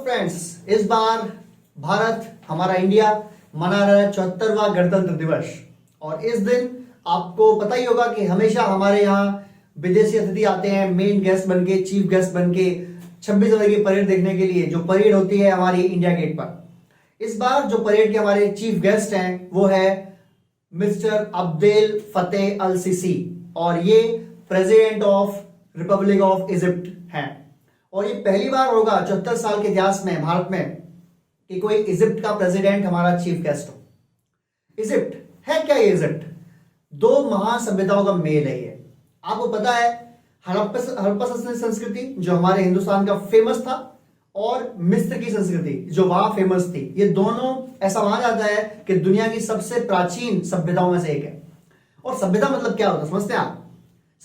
Friends, इस बार भारत हमारा India मना रहा है 74वां गणतंत्र दिवस। और इस दिन आपको पता ही होगा कि हमेशा हमारे यहाँ विदेशी अतिथि आते हैं मेन गेस्ट बन के, चीफ गेस्ट बन के 26 जनवरी की परेड देखने के लिए, जो परेड होती है हमारी इंडिया गेट पर। इस बार जो परेड के हमारे चीफ गेस्ट हैं वो है मिस्टर अब्देल फतेह अल सीसी, और ये president of Republic of Egypt हैं। और ये पहली बार होगा 74 साल के इतिहास में भारत में कि कोई इजिप्ट का प्रेसिडेंट हमारा चीफ गेस्ट हो। इजिप्ट है क्या? ये इजिप्ट दो महासभ्यताओं का मेल है। ये आपको पता है, हड़प्पा संस्कृति जो हमारे हिंदुस्तान का फेमस था, और मिस्र की संस्कृति जो वहां फेमस थी, ये दोनों ऐसा माना जाता है कि दुनिया की सबसे प्राचीन सभ्यताओं में से एक है। और सभ्यता मतलब क्या होता है समझते हैं आप?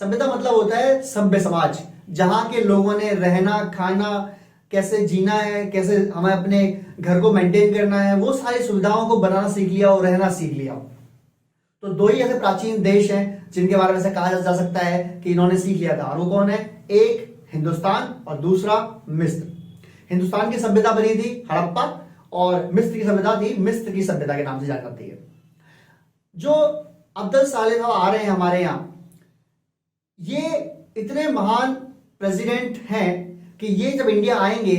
सभ्यता मतलब होता है सभ्य समाज, जहां के लोगों ने रहना, खाना, कैसे जीना है, कैसे हमें अपने घर को मेंटेन करना है, वो सारी सुविधाओं को बनाना सीख लिया और रहना सीख लिया। तो दो ही ऐसे प्राचीन देश हैं जिनके बारे में से कहा जा सकता है कि इन्होंने सीख लिया था, और वो कौन है? एक हिंदुस्तान और दूसरा मिस्र। हिंदुस्तान की सभ्यता बनी थी हड़प्पा, और मिस्र की सभ्यता थी मिस्र की सभ्यता के नाम से जानी जाती है। जो अब्दुल सालेह साहब आ रहे हैं हमारे यहाँ, ये इतने महान प्रेसिडेंट हैं कि ये जब इंडिया आएंगे,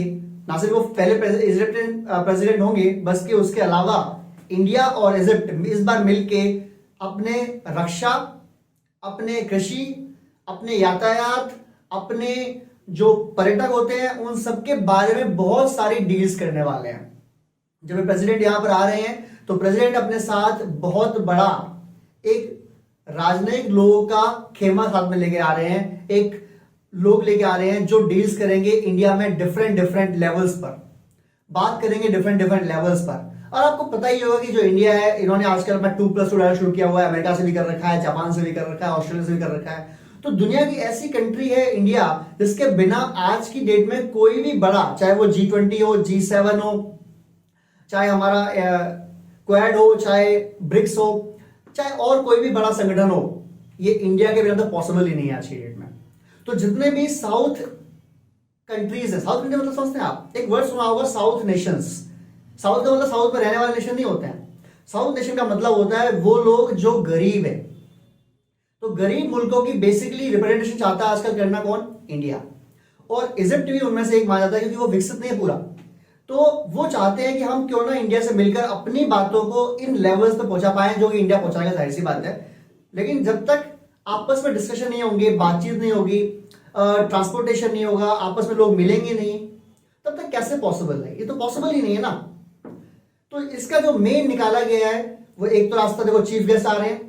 ना सिर्फ वो पहले इजिप्टियन प्रेसिडेंट होंगे, बस कि उसके अलावा इंडिया और इजिप्ट इस बार मिलके अपने रक्षा, अपने कृषि, अपने यातायात, अपने जो पर्यटक होते हैं, उन सबके बारे में बहुत सारी डील्स करने वाले हैं। जब प्रेसिडेंट यहां पर आ रहे हैं तो प्रेसिडेंट अपने साथ बहुत बड़ा एक राजनयिक लोगों का खेमा साथ में लेके आ रहे हैं, एक लोग लेके आ रहे हैं जो डील्स करेंगे इंडिया में डिफरेंट लेवल्स पर, बात करेंगे डिफरेंट लेवल्स पर। और आपको पता ही होगा कि जो इंडिया है, इन्होंने आजकल अपना 2+2 डायलॉग शुरू किया हुआ है, अमेरिका से भी कर रखा है, जापान से भी कर रखा है, ऑस्ट्रेलिया से भी कर रखा है। तो दुनिया की ऐसी कंट्री है इंडिया जिसके बिना आज की डेट में कोई भी बड़ा, चाहे वो G20 हो, G7 हो, चाहे हमारा क्वाड हो, चाहे ब्रिक्स हो, चाहे और कोई भी बड़ा संगठन हो, ये इंडिया के बिना तो पॉसिबल ही नहीं है आज की डेट में। तो जितने भी साउथ कंट्रीज है, साउथ कंट्री मतलब समझते हैं आप? एक वर्ड सुना होगा, साउथ नेशंस। साउथ का मतलब साउथ में रहने वाले नेशन नहीं होते हैं। साउथ नेशन का मतलब होता है वो लोग जो गरीब है। तो गरीब मुल्कों की बेसिकली रिप्रेजेंटेशन चाहता है आजकल करना कौन? इंडिया। और इजिप्ट भी उनमें से एक माना जाता है, क्योंकि वो विकसित नहीं है पूरा। तो वो चाहते हैं कि हम क्यों ना इंडिया से मिलकर अपनी बातों को इन लेवल्स पे पहुंचा पाए जो कि इंडिया पहुंचाएगा, जाहिर सी बात है। लेकिन जब तक आपस में डिस्कशन नहीं होंगे, बातचीत नहीं होगी, ट्रांसपोर्टेशन नहीं होगा, आपस में लोग मिलेंगे नहीं, तब तक कैसे पॉसिबल है? ये तो पॉसिबल ही नहीं है ना। तो इसका जो मेन निकाला गया है वो एक तो रास्ता, देखो चीफ गेस्ट आ रहे हैं,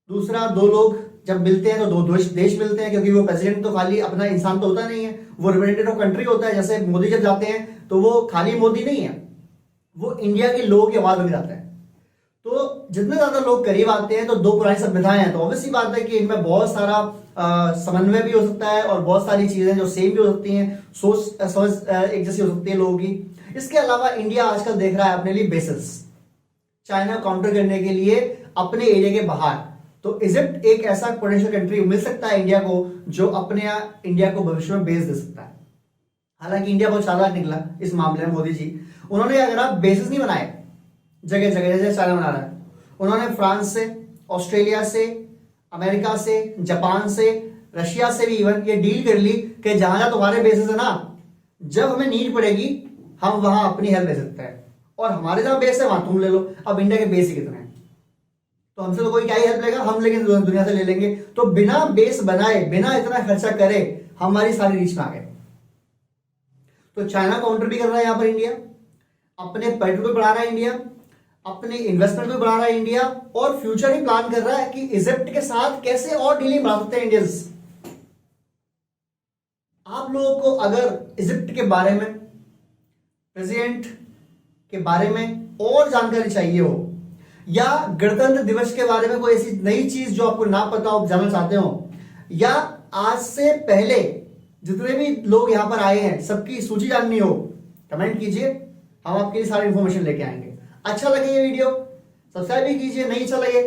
दूसरा दो लोग जब मिलते हैं तो दो देश मिलते हैं, क्योंकि वो प्रेसिडेंट तो खाली अपना इंसान तो होता नहीं है, वो रिप्रेजेंटेटिव ऑफ कंट्री होता है। जैसे मोदी जब जाते हैं तो वो खाली मोदी नहीं है, वो इंडिया के लोगों की आवाज बन जाता है। तो जितने ज्यादा लोग करीब आते हैं, तो दो पुरानी सभ्यताएं हैं, तो ऑब्वियसली बात है कि इनमें बहुत सारा समन्वय भी हो सकता है, और बहुत सारी चीजें जो सेम भी हो सकती हैं, सोच एक जैसी हो सकती है लोगों की। इसके अलावा इंडिया आजकल देख रहा है अपने लिए बेसिस, चाइना काउंटर करने के लिए अपने एरिया के बाहर। तो इजिप्ट एक ऐसा पोटेंशियल कंट्री मिल सकता है इंडिया को, जो अपने इंडिया को भविष्य में बेस दे सकता है। हालांकि इंडिया बहुत चालाक निकला इस मामले में। मोदी जी, उन्होंने अगर आप बेसिस नहीं बनाए जगह जगह जैसे चाइना बना रहा है, उन्होंने फ्रांस से, ऑस्ट्रेलिया से, अमेरिका से, जापान से, रशिया से भी इवन ये डील कर ली कि जहां जहां तुम्हारे बेसिस है ना, जब हमें नीड पड़ेगी हम वहां अपनी हेल्प ले सकते हैं, और हमारे जहां बेस है वहां तुम ले लो। अब इंडिया के बेस ही कितने हैं, तो हमसे तो कोई क्या ही हेल्प लेगा, हम लेकिन दुनिया से ले लेंगे। तो बिना बेस बनाए, बिना इतना खर्चा करे, हमारी सारी रीच में आ गए। तो चाइना काउंटर भी कर रहा है यहां पर इंडिया, अपने पर्यटन को बढ़ा रहा है इंडिया, अपने इन्वेस्टमेंट को बढ़ा रहा है इंडिया, और फ्यूचर ही प्लान कर रहा है कि इजिप्ट के साथ कैसे और डीलिंग बढ़ा सकते हैं इंडियंस। आप लोगों को अगर इजिप्ट के बारे में, प्रेसिडेंट के बारे में और जानकारी चाहिए हो, या गणतंत्र दिवस के बारे में कोई ऐसी नई चीज जो आपको ना पता हो, जानना चाहते हो, या आज से पहले जितने भी लोग यहां पर आए हैं सबकी सूची जाननी हो, कमेंट कीजिए, हम आपके लिए सारी इंफॉर्मेशन लेके आएंगे। अच्छा लगे ये वीडियो सब्सक्राइब भी कीजिए, नहीं अच्छा लगे